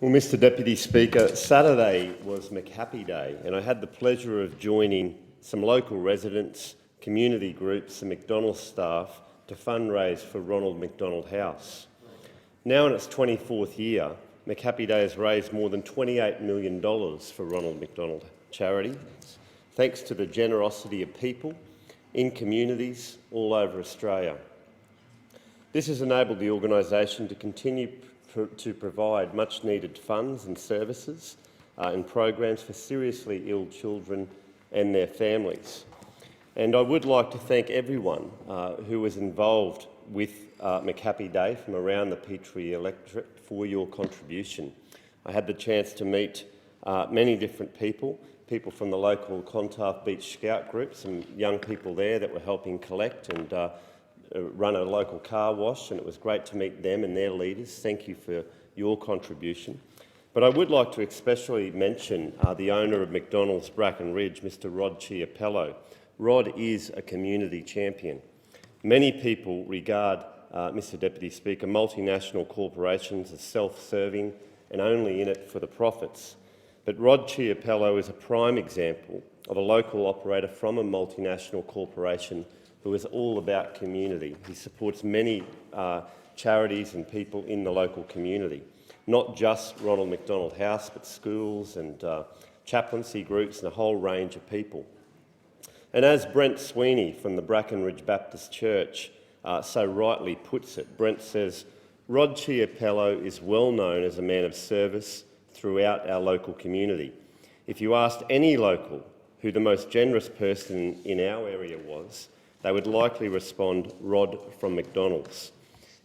Well, Mr Deputy Speaker, Saturday was McHappy Day, and I had the pleasure of joining some local residents, community groups and McDonald's staff to fundraise for Ronald McDonald House. Now in its 24th year, McHappy Day has raised more than $28 million for Ronald McDonald charity, thanks to the generosity of people in communities all over Australia. This has enabled the organisation to continue to provide much-needed funds and services and programs for seriously ill children and their families. And I would like to thank everyone who was involved with McHappy Day from around the Petrie electorate for your contribution. I had the chance to meet many different people from the local Clontarf Beach Scout group, some young people there that were helping collect and run a local car wash, and it was great to meet them and their leaders. Thank you for your contribution. But I would like to especially mention the owner of McDonald's Bracken Ridge, Mr Rod Chiapello. Rod is a community champion. Many people regard, Mr Deputy Speaker, multinational corporations as self-serving and only in it for the profits. But Rod Chiapello is a prime example of a local operator from a multinational corporation who is all about community. He supports many charities and people in the local community, not just Ronald McDonald House, but schools and chaplaincy groups and a whole range of people. And as Brent Sweeney from the Bracken Ridge Baptist Church so rightly puts it, Brent says, Rod Chiapello is well known as a man of service throughout our local community. If you asked any local who the most generous person in our area was, they would likely respond, Rod from McDonald's.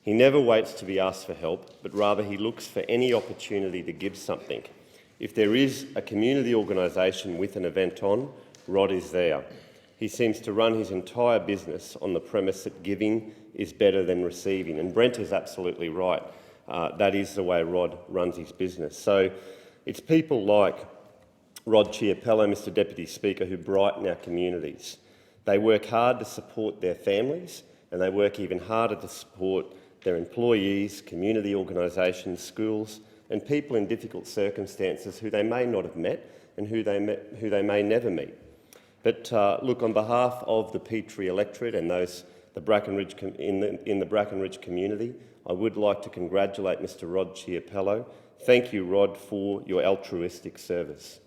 He never waits to be asked for help, but rather he looks for any opportunity to give something. If there is a community organisation with an event on, Rod is there. He seems to run his entire business on the premise that giving is better than receiving, and Brent is absolutely right. That is the way Rod runs his business. So it's people like Rod Chiapello, Mr Deputy Speaker, who brighten our communities. They work hard to support their families, and they work even harder to support their employees, community organisations, schools, and people in difficult circumstances who they may not have met and who they may never meet. But look, on behalf of the Petrie electorate and those the Bracken Ridge in the Bracken Ridge community, I would like to congratulate Mr Rod Chiapello. Thank you, Rod, for your altruistic service.